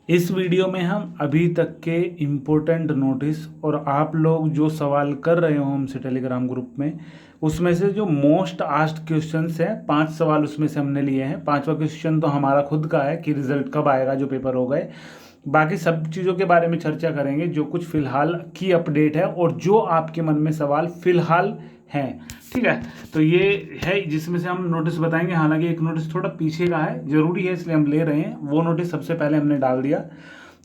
इस वीडियो में हम अभी तक के इम्पोर्टेंट नोटिस और आप लोग जो सवाल कर रहे हो हमसे टेलीग्राम ग्रुप में, उसमें से जो मोस्ट आस्क्ड क्वेश्चंस हैं, 5 सवाल उसमें से हमने लिए हैं। 5वां क्वेश्चन तो हमारा खुद का है कि रिजल्ट कब आएगा जो पेपर हो गए। बाकी सब चीज़ों के बारे में चर्चा करेंगे जो कुछ फिलहाल की अपडेट है और जो आपके मन में सवाल फिलहाल हैं। ठीक है, तो ये है जिसमें से हम नोटिस बताएंगे। हालांकि एक नोटिस थोड़ा पीछे का है, जरूरी है इसलिए हम ले रहे हैं। वो नोटिस सबसे पहले हमने डाल दिया।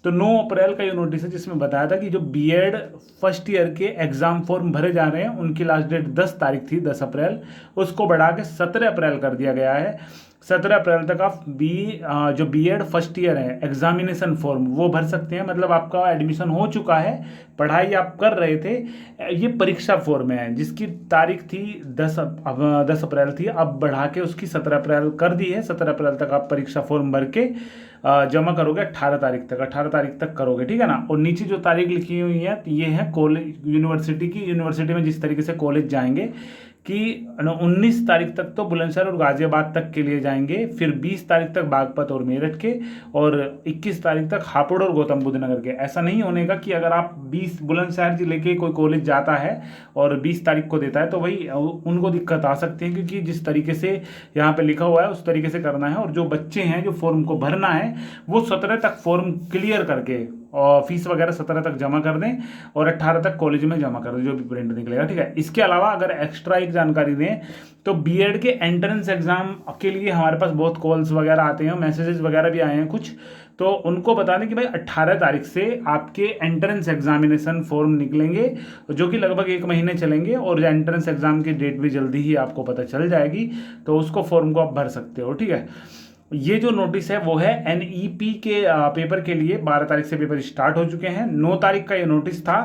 तो 9 अप्रैल का ये नोटिस है जिसमें बताया था कि जो बीएड फर्स्ट ईयर के एग्जाम फॉर्म भरे जा रहे हैं उनकी लास्ट डेट 10 तारीख थी, 10 अप्रैल, उसको बढ़ा के 17 अप्रैल कर दिया गया है। 17 अप्रैल तक आप जो बीएड फर्स्ट ईयर है एग्जामिनेशन फॉर्म वो भर सकते हैं। मतलब आपका एडमिशन हो चुका है, पढ़ाई आप कर रहे थे, ये परीक्षा फॉर्म है जिसकी तारीख थी 10 अप्रैल थी, अब बढ़ा के उसकी 17 अप्रैल कर दी है। 17 अप्रैल तक आप परीक्षा फॉर्म भर के जमा करोगे। 18 तारीख तक, 18 तारीख तक करोगे, ठीक है ना। और नीचे जो तारीख लिखी हुई है ये है कॉलेज यूनिवर्सिटी की। यूनिवर्सिटी में जिस तरीके से कॉलेज जाएंगे कि 19 तारीख तक तो बुलंदशहर और गाजियाबाद तक के लिए जाएंगे, फिर 20 तारीख तक बागपत और मेरठ के, और 21 तारीख तक हापुड़ और गौतम बुद्ध नगर के। ऐसा नहीं होने का कि अगर आप 20 बुलंदशहर जिले के कोई कॉलेज जाता है और 20 तारीख को देता है तो भाई उनको दिक्कत आ सकती है, क्योंकि जिस तरीके से यहाँ पे लिखा हुआ है उस तरीके से करना है। और जो बच्चे हैं जो फॉर्म को भरना है वो 17 तक फॉर्म क्लियर करके और फीस वगैरह 17 तक जमा कर दें और 18 तक कॉलेज में जमा कर दें जो भी प्रिंट निकलेगा, ठीक है। इसके अलावा अगर एक्स्ट्रा एक जानकारी दें तो बीएड के एंट्रेंस एग्जाम के लिए हमारे पास बहुत कॉल्स वगैरह आते हैं, मैसेजेस वगैरह भी आए हैं कुछ, तो उनको बता दें कि भाई 18 तारीख से आपके एंट्रेंस एग्जामिनेशन फॉर्म निकलेंगे जो कि लगभग 1 महीने चलेंगे, और एंट्रेंस एग्जाम की डेट भी जल्दी ही आपको पता चल जाएगी, तो उसको फॉर्म को आप भर सकते हो, ठीक है। ये जो नोटिस है वो है एनईपी के पेपर के लिए। 12 तारीख से पेपर स्टार्ट हो चुके हैं। 9 तारीख का ये नोटिस था।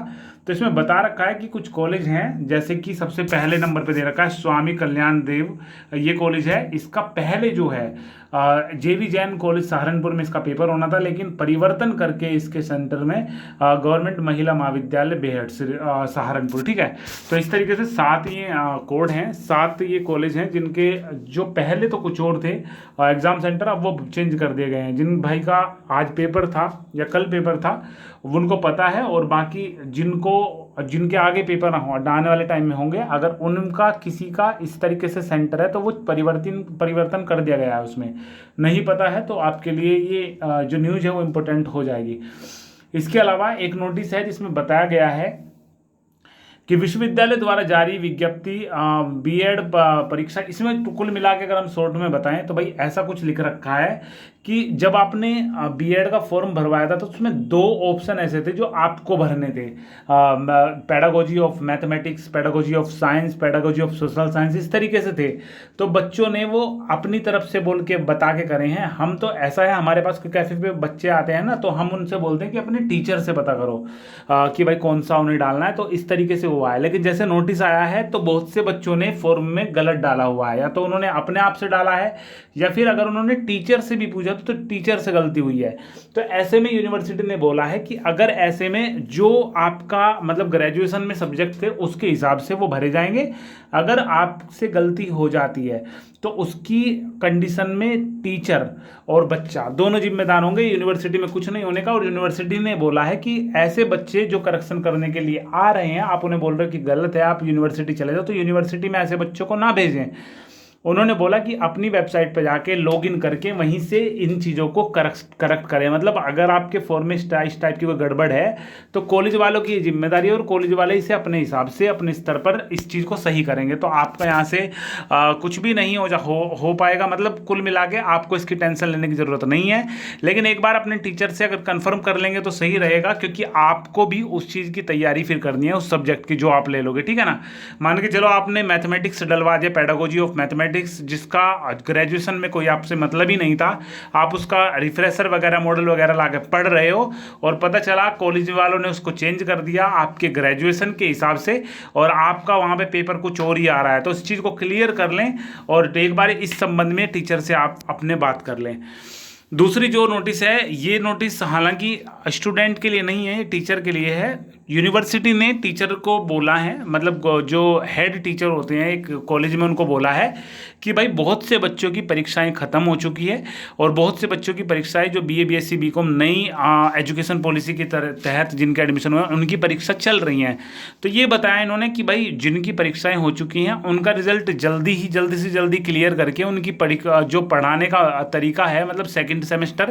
तो इसमें बता रखा है कि कुछ कॉलेज हैं, जैसे कि सबसे पहले नंबर पे दे रखा है स्वामी कल्याण देव, ये कॉलेज है। इसका पहले जो है जेवी जैन कॉलेज सहारनपुर में इसका पेपर होना था, लेकिन परिवर्तन करके इसके सेंटर में गवर्नमेंट महिला महाविद्यालय बेहट सहारनपुर, ठीक है। तो इस तरीके से 7 ये कोड हैं, 7 ये कॉलेज हैं जिनके जो पहले तो कुछ और थे एग्जाम सेंटर, अब वो चेंज कर दिए गए हैं। जिन भाई का आज पेपर था या कल पेपर था उनको पता है, और बाकी जिनके आगे पेपर आने वाले टाइम में होंगे, अगर उनका किसी का इस तरीके से सेंटर है तो वो परिवर्तन कर दिया गया है, उसमें नहीं पता है तो आपके लिए ये जो न्यूज़ है वो इम्पोर्टेंट हो जाएगी। इसके अलावा एक नोटिस है जिसमें बताया गया है कि विश्वविद्यालय द्वारा जारी विज्ञप्ति बीएड परीक्षा, इसमें तो कुल मिला के अगर हम शॉर्ट में बताएं तो भाई ऐसा कुछ लिख रखा है कि जब आपने बीएड का फॉर्म भरवाया था तो उसमें 2 ऑप्शन ऐसे थे जो आपको भरने थे, pedagogy of mathematics, pedagogy of science, pedagogy of social science, इस तरीके से थे। तो बच्चों ने वो अपनी तरफ से बोल के बता के करे हैं। हम तो ऐसा है, हमारे पास कैफे पे बच्चे आते हैं ना, तो हम उनसे बोलते हैं कि अपने टीचर से पता करो कि भाई कौन सा उन्हें डालना है। तो इस तरीके से हुआ है, लेकिन जैसे नोटिस आया है तो बहुत से बच्चों ने फॉर्म में गलत डाला हुआ है, या तो उन्होंने अपने आप से डाला है या फिर अगर उन्होंने टीचर से भी पूछा तो टीचर से गलती हुई है। तो ऐसे में यूनिवर्सिटी ने बोला है कि अगर ऐसे में जो आपका मतलब ग्रेजुएशन में सब्जेक्ट थे उसके हिसाब से वो भरे जाएंगे। अगर आपसे गलती हो जाती है तो उसकी कंडीशन में टीचर और बच्चा दोनों जिम्मेदार होंगे। यूनिवर्सिटी में कुछ नहीं होने का। और यूनिवर्सिटी ने बोला है कि ऐसे बच्चे जो करेक्शन करने के लिए आ रहे हैं, आप उन्हें बोल रहे हो कि गलत है, आप यूनिवर्सिटी चले जाओ, तो यूनिवर्सिटी में ऐसे बच्चों को ना भेजें। उन्होंने बोला कि अपनी वेबसाइट पर जाके लॉगिन करके वहीं से इन चीज़ों को करेक्ट करें। मतलब अगर आपके फॉर्म में इस टाइप की कोई गड़बड़ है तो कॉलेज वालों की जिम्मेदारी है, और कॉलेज वाले इसे अपने हिसाब से अपने स्तर पर इस चीज़ को सही करेंगे। तो आपका यहाँ से कुछ भी नहीं हो पाएगा। मतलब कुल मिला के आपको इसकी टेंशन लेने की ज़रूरत नहीं है। लेकिन एक बार अपने टीचर से अगर कन्फर्म कर लेंगे तो सही रहेगा, क्योंकि आपको भी उस चीज़ की तैयारी फिर करनी है, उस सब्जेक्ट की जो आप ले लोगे, ठीक है ना। मान के चलो आपने मैथमेटिक्स डलवा दिया, पेडागोजी ऑफ मैथमेटिक्स, जिसका ग्रेजुएशन में कोई आपसे मतलब ही नहीं था, आप उसका रिफ्रेशर वगैरह मॉडल वगैरह ला के पढ़ रहे हो, और पता चला कॉलेज वालों ने उसको चेंज कर दिया आपके ग्रेजुएशन के हिसाब से, और आपका वहाँ पे पेपर कुछ और ही आ रहा है। तो इस चीज़ को क्लियर कर लें, और एक बार इस संबंध में टीचर से आप अपने बात कर लें। दूसरी जो नोटिस है, ये नोटिस हालांकि स्टूडेंट के लिए नहीं है, ये टीचर के लिए है। यूनिवर्सिटी ने टीचर को बोला है, मतलब जो हेड टीचर होते हैं एक कॉलेज में, उनको बोला है कि भाई बहुत से बच्चों की परीक्षाएं ख़त्म हो चुकी है और बहुत से बच्चों की परीक्षाएं जो बीए बीएससी बीकॉम नई एजुकेशन पॉलिसी के तहत जिनके एडमिशन हुए उनकी परीक्षा चल रही हैं। तो ये बताया इन्होंने कि भाई जिनकी परीक्षाएं हो चुकी हैं उनका रिजल्ट जल्दी से जल्दी क्लियर करके उनकी जो पढ़ाने का तरीका है, मतलब सेकेंड सेमेस्टर,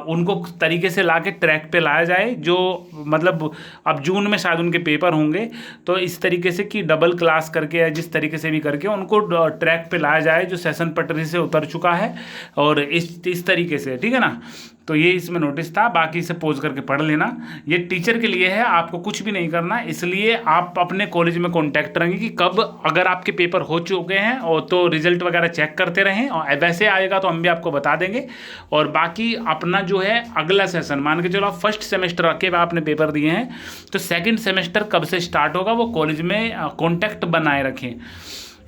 उनको तरीके से ला के ट्रैक पे लाया जाए। जो मतलब अब जून में शायद उनके पेपर होंगे, तो इस तरीके से कि डबल क्लास करके या जिस तरीके से भी करके उनको ट्रैक पे लाया जाए जो सेशन पटरी से उतर चुका है, और इस तरीके से, ठीक है ना। तो ये इसमें नोटिस था, बाकी इसे पोज करके पढ़ लेना। ये टीचर के लिए है, आपको कुछ भी नहीं करना, इसलिए आप अपने कॉलेज में कांटेक्ट करेंगे कि कब अगर आपके पेपर हो चुके हैं और तो रिजल्ट वगैरह चेक करते रहें, और वैसे आएगा तो हम भी आपको बता देंगे। और बाकी अपना जो है अगला सेशन, मान के चलो आप फर्स्ट सेमेस्टर के बाद आपने पेपर दिए हैं, तो सेकेंड सेमेस्टर कब से स्टार्ट होगा वो कॉलेज में कॉन्टैक्ट बनाए रखें।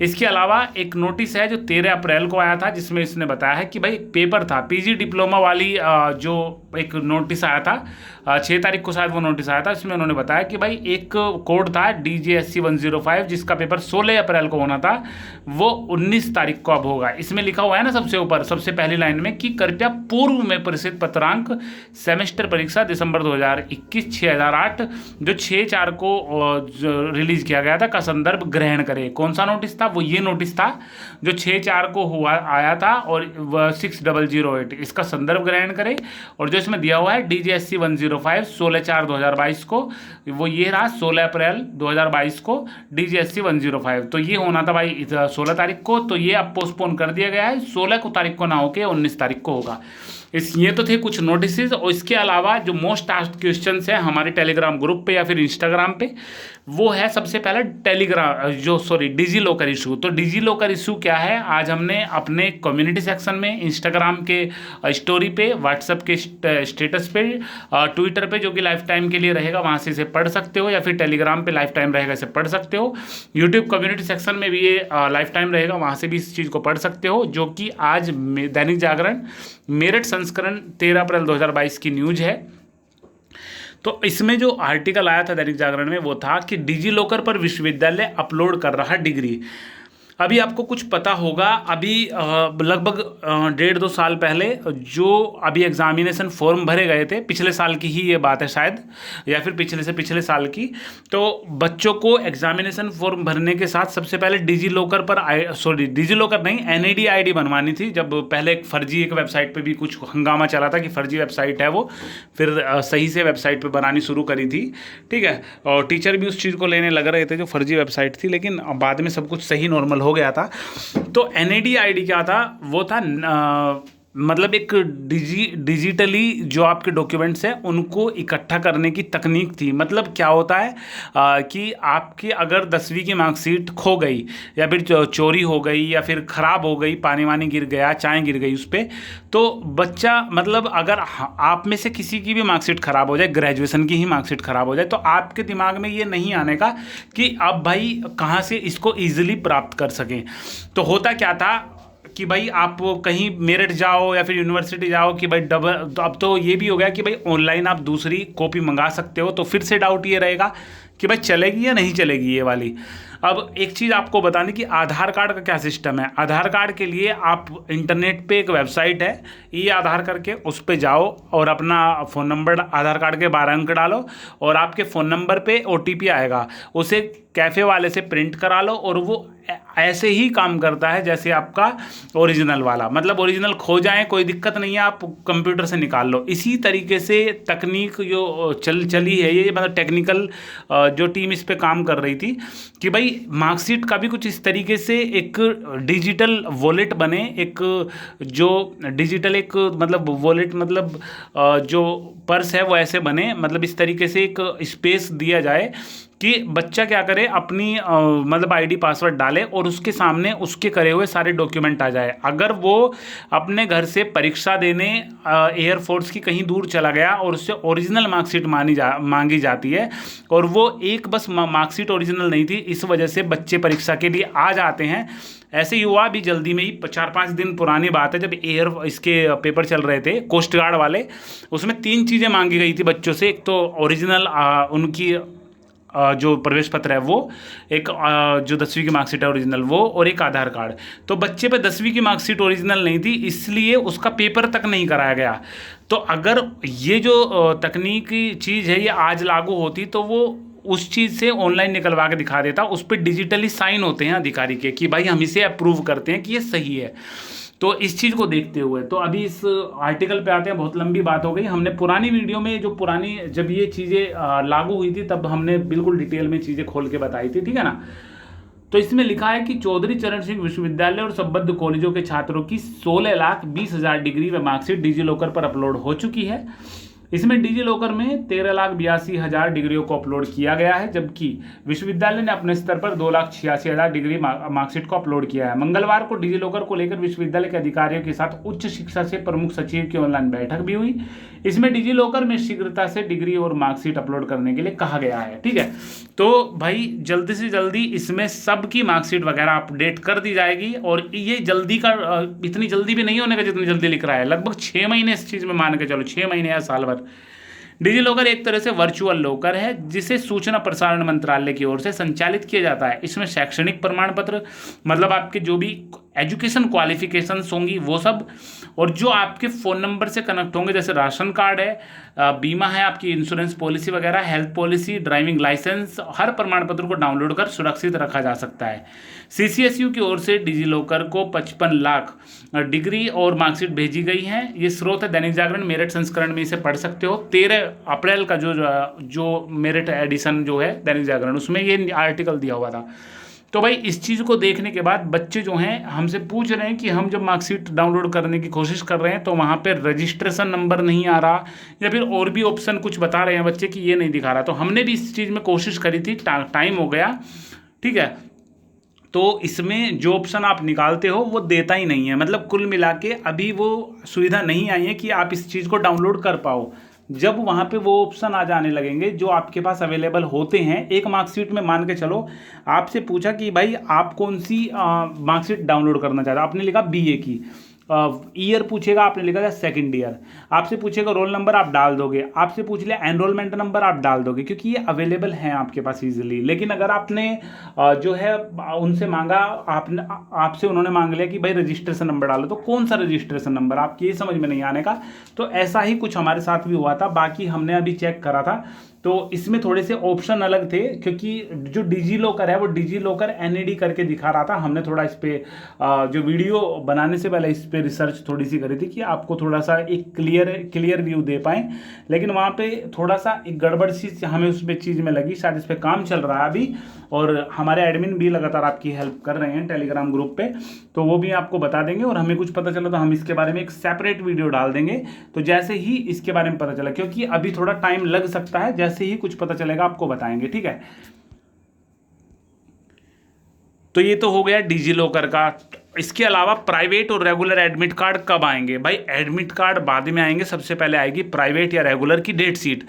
इसके अलावा एक नोटिस है जो 13 अप्रैल को आया था, जिसमें इसने बताया है कि भाई पेपर था पीजी डिप्लोमा वाली, जो एक नोटिस आया था 6 तारीख को शायद वो नोटिस आया था। इसमें उन्होंने बताया कि भाई एक कोड था DJSC 105 जिसका पेपर 16 अप्रैल को होना था, वो 19 तारीख को अब होगा। इसमें लिखा हुआ है ना सबसे ऊपर सबसे पहली लाइन में कि कृपया पूर्व में प्रसिद्ध पत्रांक सेमेस्टर परीक्षा दिसंबर 2021 6008 जो 6/4 को रिलीज किया गया था का संदर्भ ग्रहण करें। कौन सा नोटिस था? वो ये नोटिस था जो 6/4 को हुआ आया था और 6008, इसका संदर्भ ग्रहण करें। और जो इसमें दिया हुआ है DJSC 105 16/4/2022 को, वो ये रहा 16 अप्रैल 2022 को DJSC 105। तो ये होना था भाई 16 तारीख को, तो ये अब पोस्टपोन कर दिया गया है, 16 को तारीख को ना होके 19 तारीख को होगा। ये तो थे कुछ नोटिस। और इसके अलावा जो मोस्ट आस्क्ड क्वेश्चंस हैं हमारे टेलीग्राम ग्रुप पे या फिर इंस्टाग्राम पे, वो है सबसे पहले डिजी लॉकर इशू। तो डिजी लॉकर इशू क्या है, आज हमने अपने कम्युनिटी सेक्शन में, इंस्टाग्राम के स्टोरी पे, व्हाट्सएप के स्टेटस पे, ट्विटर पे जो कि लाइफ टाइम के लिए रहेगा वहाँ से इसे पढ़ सकते हो, या फिर टेलीग्राम पे लाइफ टाइम रहेगा इसे पढ़ सकते हो। यूट्यूब कम्युनिटी सेक्शन में भी ये लाइफ टाइम रहेगा, वहाँ से भी इस चीज़ को पढ़ सकते हो। जो कि आज दैनिक जागरण मेरठ संस्करण 13 अप्रैल 2022 की न्यूज है। तो इसमें जो आर्टिकल आया था दैनिक जागरण में वो था कि डिजी लॉकर पर विश्वविद्यालय अपलोड कर रहा डिग्री। अभी आपको कुछ पता होगा, अभी लगभग 1.5-2 साल पहले जो अभी एग्जामिनेशन फॉर्म भरे गए थे, पिछले साल की ही ये बात है शायद, या फिर पिछले से पिछले साल की, तो बच्चों को एग्जामिनेशन फॉर्म भरने के साथ सबसे पहले डिजी लॉकर पर डिजी लॉकर नहीं, NID ID बनवानी थी। जब पहले एक फर्जी एक वेबसाइट पे भी कुछ हंगामा चला था कि फर्जी वेबसाइट है वो, फिर सही से वेबसाइट पे बनानी शुरू करी थी, ठीक है। और टीचर भी उस चीज़ को लेने लग रहे थे जो फर्जी वेबसाइट थी, लेकिन बाद में सब कुछ सही नॉर्मल हो गया था। तो NID ID क्या था? वो था मतलब एक डिजिटली जो आपके डॉक्यूमेंट्स हैं उनको इकट्ठा करने की तकनीक थी। मतलब क्या होता है कि आपकी अगर 10वीं की मार्कशीट खो गई या फिर चोरी हो गई या फिर ख़राब हो गई, पानी वानी गिर गया, चाय गिर गई उस पर, तो बच्चा मतलब अगर आप में से किसी की भी मार्कशीट ख़राब हो जाए, ग्रेजुएशन की ही मार्कशीट ख़राब हो जाए, तो आपके दिमाग में ये नहीं आने का कि अब भाई कहाँ से इसको ईजिली प्राप्त कर सकें। तो होता क्या था कि भाई आप कहीं मेरठ जाओ या फिर यूनिवर्सिटी जाओ कि भाई डबल, अब तो ये भी हो गया कि भाई ऑनलाइन आप दूसरी कॉपी मंगा सकते हो। तो फिर से डाउट ये रहेगा कि भाई चलेगी या नहीं चलेगी ये वाली। अब एक चीज़ आपको बताने की, आधार कार्ड का क्या सिस्टम है। आधार कार्ड के लिए आप इंटरनेट पे एक वेबसाइट है e-आधार करके, उस पे जाओ और अपना फ़ोन नंबर आधार कार्ड के 12 अंक डालो और आपके फ़ोन नंबर पे OTP आएगा, उसे कैफ़े वाले से प्रिंट करा लो और वो ऐसे ही काम करता है जैसे आपका ओरिजिनल वाला। मतलब ओरिजिनल खो जाए कोई दिक्कत नहीं है, आप कंप्यूटर से निकाल लो। इसी तरीके से तकनीक जो चली है, ये मतलब टेक्निकल जो टीम इस पे काम कर रही थी कि भाई मार्कशीट का भी कुछ इस तरीके से एक डिजिटल वॉलेट बने, एक जो डिजिटल एक मतलब वॉलेट मतलब जो पर्स है वो ऐसे बने, मतलब इस तरीके से एक स्पेस दिया जाए कि बच्चा क्या करे, अपनी मतलब आईडी पासवर्ड डाले और उसके सामने उसके करे हुए सारे डॉक्यूमेंट आ जाए। अगर वो अपने घर से परीक्षा देने एयरफोर्स की कहीं दूर चला गया और उससे ओरिजिनल मार्कशीट मांगी जाती है, और वो एक बस मार्कशीट ओरिजिनल नहीं थी, इस वजह से बच्चे परीक्षा के लिए आ जाते हैं। ऐसे युवा भी जल्दी में ही 4-5 दिन पुरानी बात है, जब इसके पेपर चल रहे थे कोस्ट गार्ड वाले, उसमें 3 चीज़ें मांगी गई थी बच्चों से। एक तो ओरिजिनल उनकी जो प्रवेश पत्र है वो, एक जो 10वीं की मार्कशीट है ओरिजिनल वो, और एक आधार कार्ड। तो बच्चे पे 10वीं की मार्कशीट ओरिजिनल नहीं थी, इसलिए उसका पेपर तक नहीं कराया गया। तो अगर ये जो तकनीकी चीज़ है ये आज लागू होती तो वो उस चीज़ से ऑनलाइन निकलवा के दिखा देता। उस पर डिजिटली साइन होते हैं अधिकारी के कि भाई हम इसे अप्रूव करते हैं कि ये सही है। तो इस चीज़ को देखते हुए तो अभी इस आर्टिकल पे आते हैं। बहुत लंबी बात हो गई। हमने पुरानी वीडियो में जो पुरानी जब ये चीज़ें लागू हुई थी तब हमने बिल्कुल डिटेल में चीज़ें खोल के बताई थी, ठीक है ना। तो इसमें लिखा है कि चौधरी चरण सिंह विश्वविद्यालय और संबद्ध कॉलेजों के छात्रों की 16,20,000 डिग्री व मार्कशीट डिजी लॉकर पर अपलोड हो चुकी है। इसमें डिजी लॉकर में 13,82,000 डिग्रियों को अपलोड किया गया है, जबकि विश्वविद्यालय ने अपने स्तर पर 2,86,000 डिग्री मार्कशीट को अपलोड किया है। मंगलवार को डिजी लॉकर को लेकर विश्वविद्यालय के अधिकारियों के साथ उच्च शिक्षा से प्रमुख सचिव की ऑनलाइन बैठक भी हुई। इसमें डिजी लॉकर में शीघ्रता से डिग्री और मार्कशीट अपलोड करने के लिए कहा गया है, ठीक है। तो भाई जल्दी से जल्दी इसमें सबकी मार्कशीट वगैरह अपडेट कर दी जाएगी। और ये जल्दी का इतनी जल्दी भी नहीं होने का जितनी जल्दी लिख रहा है, लगभग 6 महीने इस चीज़ में मान के चलो, 6 महीने या साल भर। डिजी लॉकर एक तरह से वर्चुअल लॉकर है जिसे सूचना प्रसारण मंत्रालय की ओर से संचालित किया जाता है। इसमें शैक्षणिक प्रमाण पत्र, मतलब आपके जो भी एजुकेशन क्वालिफिकेशंस होंगी वो सब, और जो आपके फ़ोन नंबर से कनेक्ट होंगे, जैसे राशन कार्ड है, बीमा है, आपकी इंश्योरेंस पॉलिसी वगैरह, हेल्थ पॉलिसी, ड्राइविंग लाइसेंस, हर प्रमाण पत्र को डाउनलोड कर सुरक्षित रखा जा सकता है। CCSU की ओर से डिजी लॉकर को 55 लाख डिग्री और मार्कशीट भेजी गई हैं। ये स्रोत है दैनिक जागरण, मेरिट संस्करण में इसे पढ़ सकते हो। 13 अप्रैल का जो मेरिट एडिशन जो है दैनिक जागरण, उसमें ये आर्टिकल दिया हुआ था। तो भाई इस चीज़ को देखने के बाद बच्चे जो हैं हमसे पूछ रहे हैं कि हम जब मार्कशीट डाउनलोड करने की कोशिश कर रहे हैं तो वहाँ पे रजिस्ट्रेशन नंबर नहीं आ रहा, या फिर और भी ऑप्शन कुछ बता रहे हैं बच्चे कि ये नहीं दिखा रहा। तो हमने भी इस चीज़ में कोशिश करी थी, टाइम हो गया, ठीक है। तो इसमें जो ऑप्शन आप निकालते हो वो देता ही नहीं है, मतलब कुल मिला के अभी वो सुविधा नहीं आई है कि आप इस चीज़ को डाउनलोड कर पाओ। जब वहाँ पे वो ऑप्शन आ जाने लगेंगे जो आपके पास अवेलेबल होते हैं, एक मार्कशीट में मान के चलो आपसे पूछा कि भाई आप कौन सी मार्कशीट डाउनलोड करना चाहते हो, आपने लिखा BA की, ईयर पूछेगा, आपने लिखा था सेकंड ईयर, आपसे पूछेगा रोल नंबर आप डाल दोगे, आपसे पूछ लिया एनरोलमेंट नंबर आप डाल दोगे, क्योंकि ये अवेलेबल हैं आपके पास इजीली। लेकिन अगर आपने जो है उनसे मांगा, आपसे उन्होंने मांग लिया कि भाई रजिस्ट्रेशन नंबर डालो, तो कौन सा रजिस्ट्रेशन नंबर, आपकी ये समझ में नहीं आने का। तो ऐसा ही कुछ हमारे साथ भी हुआ था। बाकी हमने अभी चेक करा था तो इसमें थोड़े से ऑप्शन अलग थे, क्योंकि जो डिजी लॉकर है वो डिजी लॉकर NAD करके दिखा रहा था। हमने थोड़ा इस पर जो वीडियो बनाने से पहले इस पर रिसर्च थोड़ी सी करी थी कि आपको थोड़ा सा एक क्लियर व्यू दे पाएँ, लेकिन वहाँ पे थोड़ा सा एक गड़बड़ सी हमें उस पर चीज़ में लगी। शायद इस पर काम चल रहा है अभी, और हमारे एडमिन भी लगातार आपकी हेल्प कर रहे हैं टेलीग्राम ग्रुप पे, तो वो भी आपको बता देंगे। और हमें कुछ पता चला तो हम इसके बारे में एक सेपरेट वीडियो डाल देंगे। तो जैसे ही इसके बारे में पता चला, क्योंकि अभी थोड़ा टाइम लग सकता है, जैसे ही कुछ पता चलेगा आपको बताएंगे, ठीक है। तो ये तो हो गया डिजी लॉकर का। इसके अलावा प्राइवेट और रेगुलर एडमिट कार्ड कब आएंगे? भाई एडमिट कार्ड बाद में आएंगे, सबसे पहले आएगी प्राइवेट या रेगुलर की डेट शीट।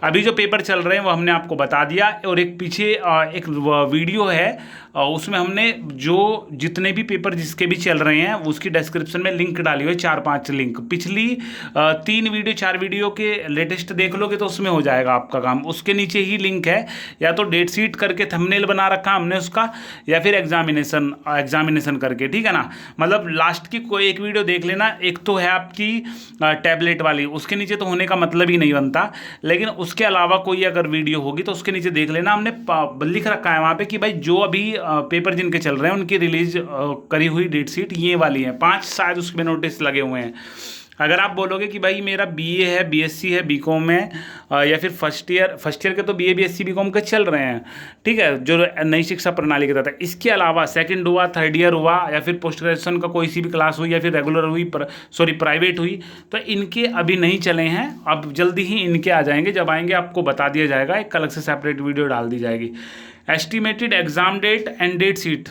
अभी जो पेपर चल रहे हैं वो हमने आपको बता दिया, और एक पीछे एक वीडियो है उसमें हमने जो जितने भी पेपर जिसके भी चल रहे हैं उसकी डिस्क्रिप्शन में लिंक डाली हुई, 4-5 लिंक। पिछली 3 वीडियो 4 वीडियो के लेटेस्ट देख लोगे तो उसमें हो जाएगा आपका काम। उसके नीचे ही लिंक है, या तो डेट शीट करके थंबनेल बना रखा हमने उसका, या फिर एग्जामिनेशन करके, ठीक है ना। मतलब लास्ट की कोई एक वीडियो देख लेना। एक तो है आपकी टैबलेट वाली, उसके नीचे तो होने का मतलब ही नहीं बनता, लेकिन उसके अलावा कोई अगर वीडियो होगी तो उसके नीचे देख लेना। हमने लिख रखा है वहाँ पे कि भाई जो अभी पेपर जिनके चल रहे हैं उनकी रिलीज करी हुई डेट शीट ये वाली है। 5 शायद उसमें नोटिस लगे हुए हैं। अगर आप बोलोगे कि भाई मेरा बीए है, बीएससी है, बीकॉम है, या फिर फर्स्ट ईयर के तो बीए बीएससी बीकॉम के चल रहे हैं, ठीक है, जो नई शिक्षा प्रणाली के तहत है। इसके अलावा सेकंड हुआ, थर्ड ईयर हुआ, या फिर पोस्ट ग्रेजुएशन का कोई सी भी क्लास हुई, या फिर रेगुलर हुई, प्राइवेट हुई, तो इनके अभी नहीं चले हैं, अब जल्दी ही इनके आ जाएंगे। जब आएंगे आपको बता दिया जाएगा, एक अलग से सेपरेट वीडियो डाल दी जाएगी। Estimated exam date and date sheet.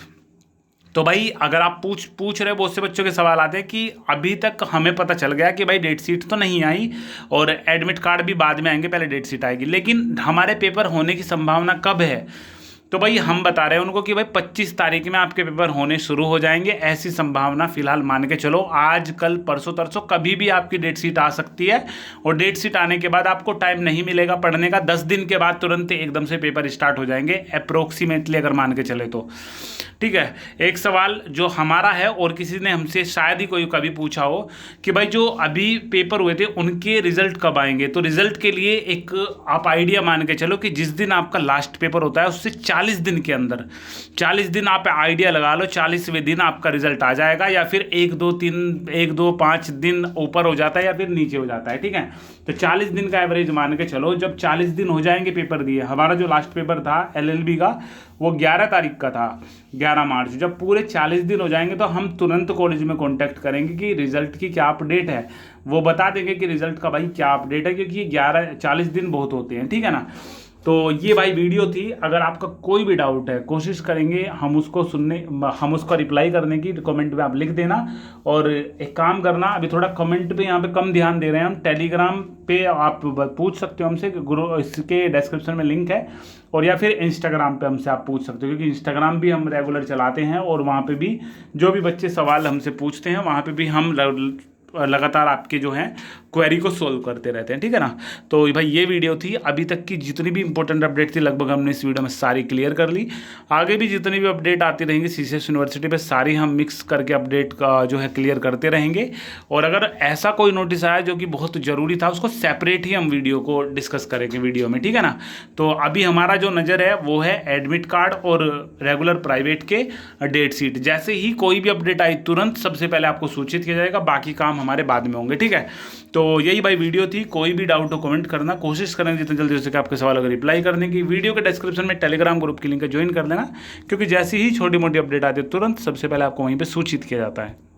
तो भाई अगर आप पूछ रहे हो, बहुत से बच्चों के सवाल आते हैं कि अभी तक हमें पता चल गया कि भाई डेट शीट तो नहीं आई और एडमिट कार्ड भी बाद में आएंगे, पहले डेट शीट आएगी, लेकिन हमारे पेपर होने की संभावना कब है? तो भाई हम बता रहे हैं उनको कि भाई 25 तारीख में आपके पेपर होने शुरू हो जाएंगे, ऐसी संभावना फिलहाल मान के चलो। आज कल परसों तरसों कभी भी आपकी डेट शीट आ सकती है, और डेट शीट आने के बाद आपको टाइम नहीं मिलेगा पढ़ने का। 10 दिन के बाद तुरंत एकदम से पेपर स्टार्ट हो जाएंगे, अप्रोक्सीमेटली अगर मान के चले तो, ठीक है। एक सवाल जो हमारा है और किसी ने हमसे शायद ही कोई कभी पूछा हो कि भाई जो अभी पेपर हुए थे उनके रिजल्ट कब आएंगे। तो रिजल्ट के लिए एक आप आइडिया मान के चलो कि जिस दिन आपका लास्ट पेपर होता है उससे 40 दिन के अंदर, 40 दिन आप आइडिया लगा लो, 40वें दिन आपका रिजल्ट आ जाएगा, या फिर 1 2 5 दिन ऊपर हो जाता है या फिर नीचे हो जाता है, ठीक है। तो 40 दिन का एवरेज मान के चलो। जब 40 दिन हो जाएंगे पेपर दिए, हमारा जो लास्ट पेपर था एलएलबी का वो 11 तारीख का था, 11 मार्च। जब पूरे 40 दिन हो जाएंगे तो हम तुरंत कॉलेज में कांटेक्ट करेंगे कि रिजल्ट की क्या अपडेट है, वो बता देंगे कि रिजल्ट का भाई क्या अपडेट है, क्योंकि 40 दिन बहुत होते हैं, ठीक है ना। तो ये भाई वीडियो थी। अगर आपका कोई भी डाउट है, कोशिश करेंगे हम उसको रिप्लाई करने की। कमेंट में आप लिख देना, और एक काम करना, अभी थोड़ा कमेंट पे यहाँ पे कम ध्यान दे रहे हैं हम। टेलीग्राम पे आप पूछ सकते हो हमसे, इसके डिस्क्रिप्शन में लिंक है, और या फिर इंस्टाग्राम पे हमसे आप पूछ सकते हो, क्योंकि इंस्टाग्राम भी हम रेगुलर चलाते हैं, और वहाँ पे भी जो भी बच्चे सवाल हमसे पूछते हैं वहाँ पे भी हम लगातार आपके जो हैं क्वेरी को सोल्व करते रहते हैं, ठीक है ना। तो भाई ये वीडियो थी। अभी तक की जितनी भी इंपॉर्टेंट अपडेट थी लगभग हमने इस वीडियो में सारी क्लियर कर ली। आगे भी जितनी भी अपडेट आती रहेंगी सीसीएस यूनिवर्सिटी पे, सारी हम मिक्स करके अपडेट का जो है क्लियर करते रहेंगे। और अगर ऐसा कोई नोटिस आया जो कि बहुत ज़रूरी था, उसको सेपरेट ही हम वीडियो को डिस्कस करेंगे वीडियो में, ठीक है ना। तो अभी हमारा जो नज़र है वो है एडमिट कार्ड और रेगुलर प्राइवेट के डेट शीट। जैसे ही कोई भी अपडेट आई तुरंत सबसे पहले आपको सूचित किया जाएगा, बाकी काम हमारे बाद में होंगे, ठीक है। तो यही भाई वीडियो थी। कोई भी डाउट हो कमेंट करना, कोशिश करेंगे जितनी जल्दी हो सके आपके सवाल अगर रिप्लाई करने की। वीडियो के डिस्क्रिप्शन में टेलीग्राम ग्रुप की लिंक है, ज्वाइन कर लेना, क्योंकि जैसी ही छोटी मोटी अपडेट आती है तुरंत सबसे पहले आपको वहीं पे सूचित किया जाता है।